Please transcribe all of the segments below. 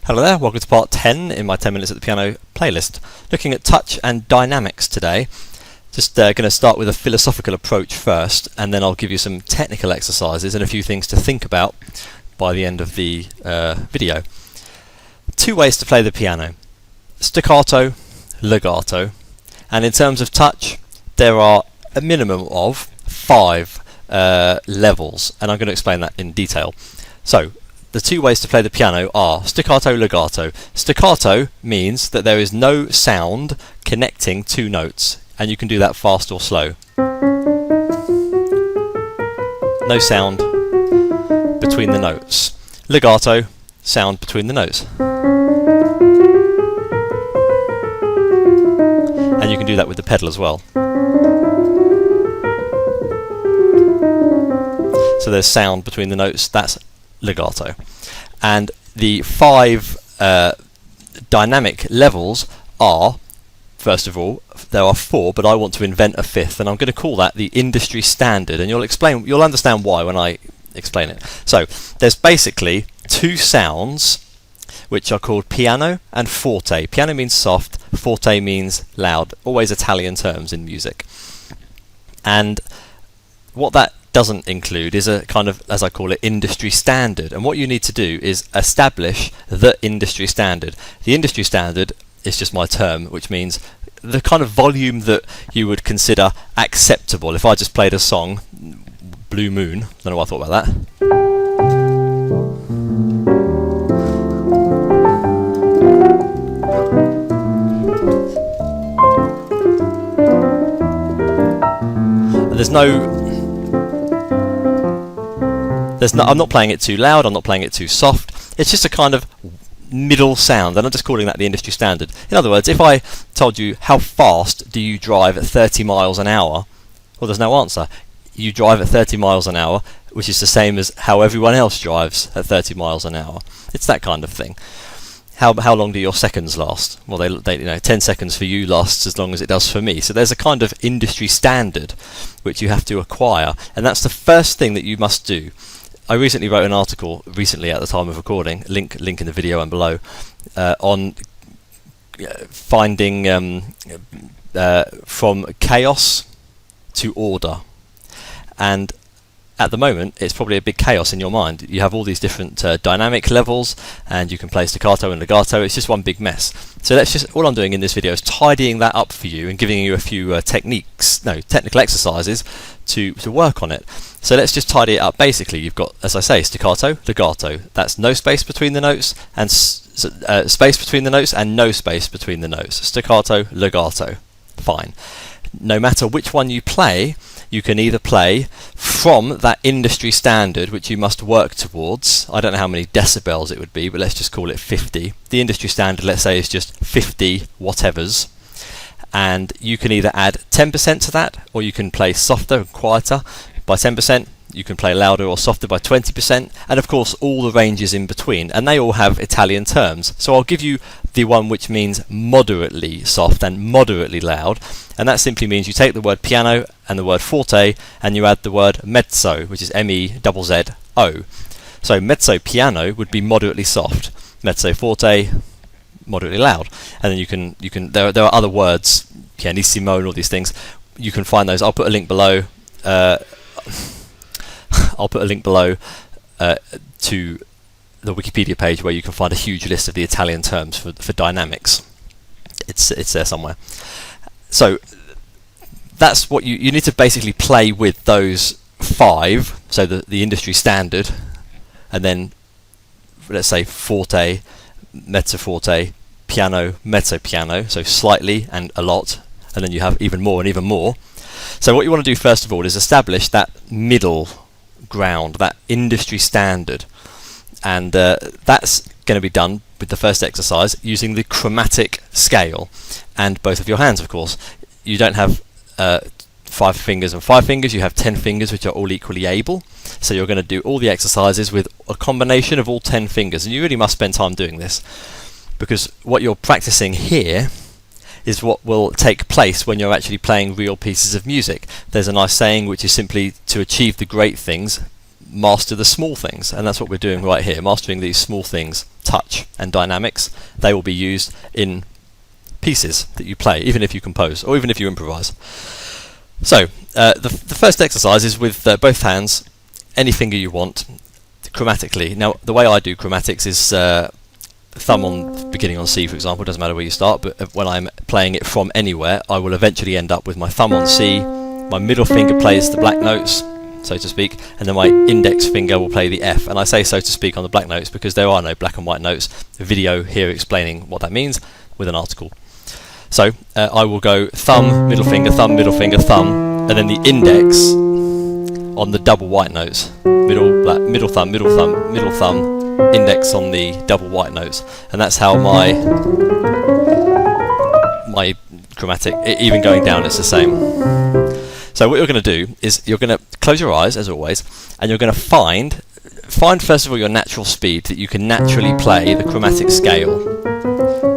Hello there, welcome to part 10 in my 10 minutes at the piano playlist. Looking at touch and dynamics today. Just going to start with a philosophical approach first, and then I'll give you some technical exercises and a few things to think about by the end of the video. Two ways to play the piano: staccato, legato. And in terms of touch, there are a minimum of 5 levels, and I'm going to explain that in detail. So, the two ways to play the piano are staccato, legato. Staccato means that there is no sound connecting two notes, and you can do that fast or slow. No sound between the notes. Legato, sound between the notes. And you can do that with the pedal as well. So there's sound between the notes, that's legato. And the 5 dynamic levels are, first of all, there are 4, but I want to invent a 5th, and I'm going to call that the industry standard, and you'll understand why when I explain it. So there's basically 2 sounds which are called piano and forte. Piano means soft, forte means loud, always Italian terms in music. And what that doesn't include is a kind of, as I call it, industry standard. And what you need to do is establish the industry standard. The industry standard is just my term, which means the kind of volume that you would consider acceptable. If I just played a song, Blue Moon, I don't know what I thought about that. I'm not playing it too loud, I'm not playing it too soft. It's just a kind of middle sound, and I'm just calling that the industry standard. In other words, if I told you how fast do you drive at 30 miles an hour, well, there's no answer. You drive at 30 miles an hour, which is the same as how everyone else drives at 30 miles an hour. It's that kind of thing. How long do your seconds last? Well, they 10 seconds for you lasts as long as it does for me. So there's a kind of industry standard which you have to acquire, and that's the first thing that you must do. I recently wrote an article, at the time of recording, link in the video and below, on finding from chaos to order. And at the moment, it's probably a big chaos in your mind. You have all these different dynamic levels, and you can play staccato and legato. It's just one big mess. So all I'm doing in this video is tidying that up for you and giving you a few technical exercises to work on it. So let's just tidy it up. Basically, you've got, as I say, staccato, legato. That's no space between the notes, and space between the notes, and no space between the notes. Staccato, legato. Fine. No matter which one you play, you can either play from that industry standard, which you must work towards. I don't know how many decibels it would be, but let's just call it 50. The industry standard, let's say, is just 50 whatevers. And you can either add 10% to that, or you can play softer and quieter by 10%. You can play louder or softer by 20%, and of course all the ranges in between, and they all have Italian terms. So I'll give you the one which means moderately soft and moderately loud, and that simply means you take the word piano and the word forte and you add the word mezzo, which is M-E-Z-Z-O. So mezzo piano would be moderately soft, mezzo forte moderately loud, and then you can there are other words, pianissimo and all these things. You can find those. I'll put a link below. To the Wikipedia page where you can find a huge list of the Italian terms for dynamics. It's there somewhere. So that's what you need to basically play with those 5. So the industry standard, and then let's say forte, mezzo forte, piano, mezzo piano. So slightly and a lot, and then you have even more and even more. So what you want to do first of all is establish that middle ground, that industry standard, and that's going to be done with the first exercise using the chromatic scale, and both of your hands, of course. You don't have 5 fingers and 5 fingers, you have 10 fingers which are all equally able, so you're going to do all the exercises with a combination of all 10 fingers, and you really must spend time doing this, because what you're practicing here is what will take place when you're actually playing real pieces of music. There's a nice saying which is simply, to achieve the great things, master the small things, and that's what we're doing right here, mastering these small things, touch and dynamics. They will be used in pieces that you play, even if you compose or even if you improvise. So the first exercise is with both hands, any finger you want, chromatically. Now the way I do chromatics is thumb on beginning on C, for example. Doesn't matter where you start, but when I'm playing it from anywhere, I will eventually end up with my thumb on C, my middle finger plays the black notes, so to speak, and then my index finger will play the F. And I say so to speak on the black notes because there are no black and white notes. A video here explaining what that means with an article. So I will go thumb, middle finger, thumb, and then the index on the double white notes. Middle thumb, index on the double white notes. And that's how my chromatic, even going down, it's the same. So what you're going to do is you're going to close your eyes, as always, and you're going to find first of all your natural speed that you can naturally play the chromatic scale.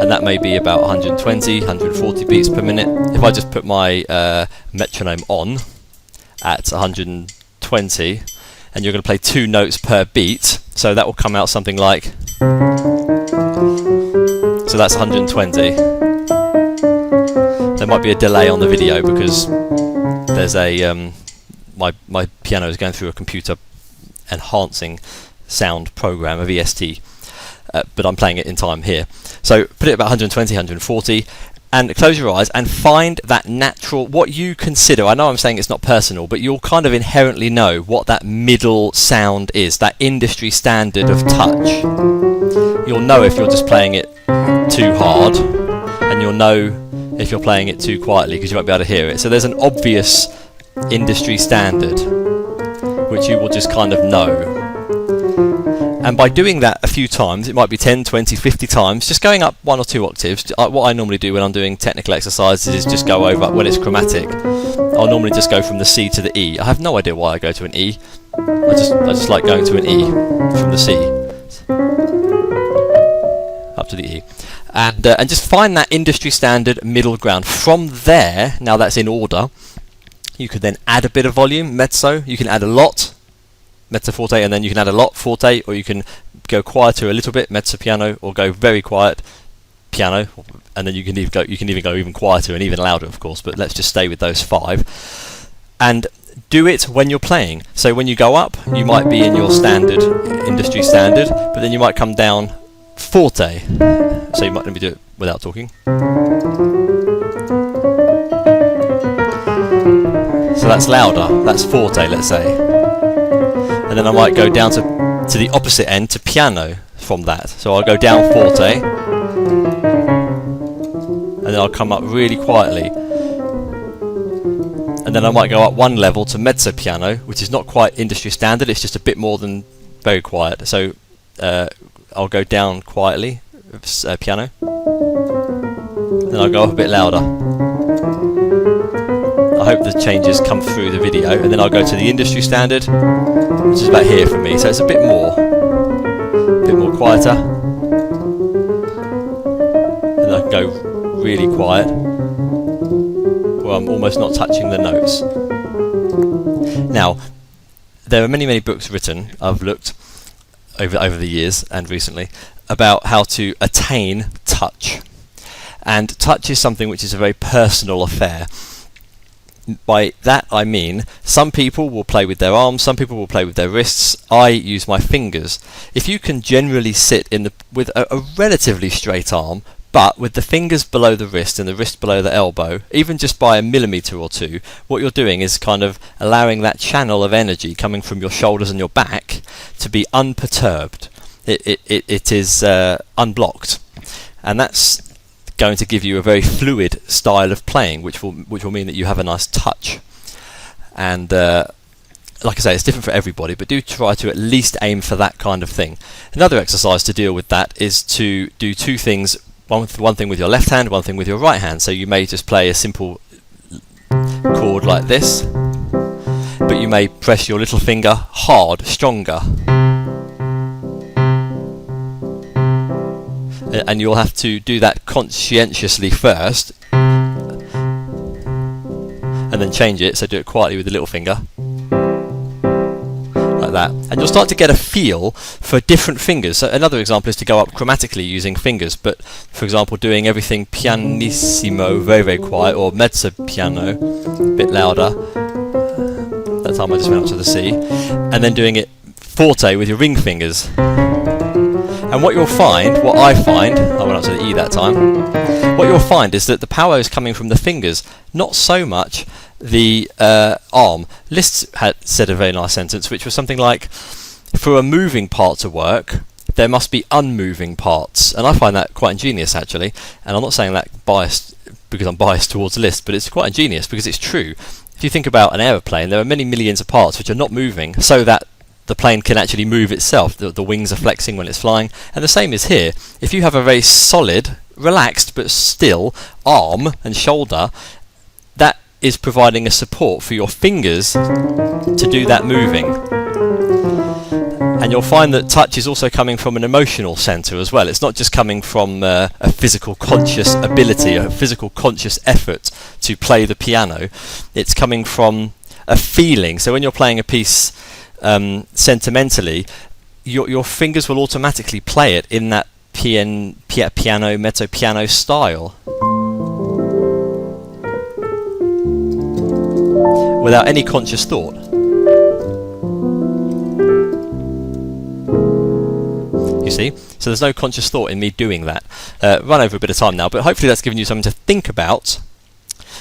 And that may be about 120, 140 beats per minute. If I just put my metronome on at 120, and you're going to play 2 notes per beat, so that will come out something like, so that's 120. There might be a delay on the video because there's a my piano is going through a computer enhancing sound program, a VST, but I'm playing it in time here. So put it about 120, 140, and close your eyes and find that natural, what you consider, I know I'm saying it's not personal, but you'll kind of inherently know what that middle sound is, that industry standard of touch. You'll know if you're just playing it too hard, and you'll know if you're playing it too quietly because you won't be able to hear it. So there's an obvious industry standard which you will just kind of know. And by doing that a few times, it might be 10, 20, 50 times, just going up 1 or 2 octaves. What I normally do when I'm doing technical exercises is just go over, when it's chromatic, I'll normally just go from the C to the E. I have no idea why I go to an E. I just like going to an E from the C up to the E. And just find that industry standard middle ground. From there, now that's in order, you could then add a bit of volume, mezzo. You can add a lot, mezzo forte, and then you can add a lot, forte, or you can go quieter a little bit, mezzo piano, or go very quiet, piano, and then you can even go even quieter and even louder, of course. But let's just stay with those 5, and do it when you're playing. So when you go up, you might be in your standard, industry standard, but then you might come down forte. So you might let me do it without talking. So that's louder, that's forte, let's say. And then I might go down to the opposite end, to piano from that. So I'll go down forte, and then I'll come up really quietly. And then I might go up 1 level to mezzo piano, which is not quite industry standard, it's just a bit more than very quiet. So I'll go down quietly, piano, then I'll go up a bit louder. I hope the changes come through the video, and then I'll go to the industry standard, which is about here for me, so it's a bit more quieter, and then I can go really quiet, where I'm almost not touching the notes. Now, there are many books written, I've looked over the years and recently, about how to attain touch. And touch is something which is a very personal affair. By that I mean, some people will play with their arms, some people will play with their wrists. I use my fingers. If you can generally sit with a relatively straight arm, but with the fingers below the wrist and the wrist below the elbow, even just by a millimetre or 2, what you're doing is kind of allowing that channel of energy coming from your shoulders and your back to be unperturbed. It is unblocked, and that's going to give you a very fluid style of playing, which will mean that you have a nice touch. And like I say, it's different for everybody, but do try to at least aim for that kind of thing. Another exercise to deal with that is to do 2 things. One thing with your left hand, one thing with your right hand. So you may just play a simple chord like this, but you may press your little finger hard, stronger. And you'll have to do that conscientiously first, and then change it, so do it quietly with the little finger, like like that, and you'll start to get a feel for different fingers. So another example is to go up chromatically using fingers, but for example doing everything pianissimo, very very quiet, or mezzo piano, a bit louder. That time I just went up to the C, and then doing it forte with your ring fingers. And what you'll find, what I find, I went up to the E that time, what you'll find is that the power is coming from the fingers, not so much the arm. Liszt had said a very nice sentence, which was something like, for a moving part to work, there must be unmoving parts. And I find that quite ingenious, actually. And I'm not saying that biased because I'm biased towards Liszt, but it's quite ingenious because it's true. If you think about an aeroplane, there are many millions of parts which are not moving, so that the plane can actually move itself. The wings are flexing when it's flying, and the same is here. If you have a very solid, relaxed but still arm and shoulder, that is providing a support for your fingers to do that moving. And you'll find that touch is also coming from an emotional centre as well. It's not just coming from a physical conscious ability, a physical conscious effort to play the piano. It's coming from a feeling. So when you're playing a piece sentimentally, your fingers will automatically play it in that piano, mezzo piano style, without any conscious thought. You see? So there's no conscious thought in me doing that. Run over a bit of time now, but hopefully that's given you something to think about,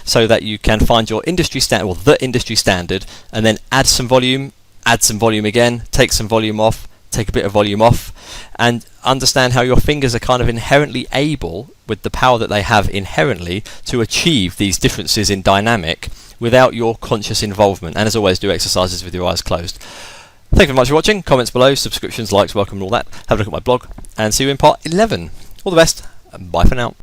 so that you can find your industry standard, or the industry standard, and then add some volume again, take some volume off, take a bit of volume off, and understand how your fingers are kind of inherently able, with the power that they have inherently, to achieve these differences in dynamic without your conscious involvement. And as always, do exercises with your eyes closed. Thank you very much for watching. Comments below, subscriptions, likes, welcome, and all that. Have a look at my blog, and see you in part 11. All the best, and bye for now.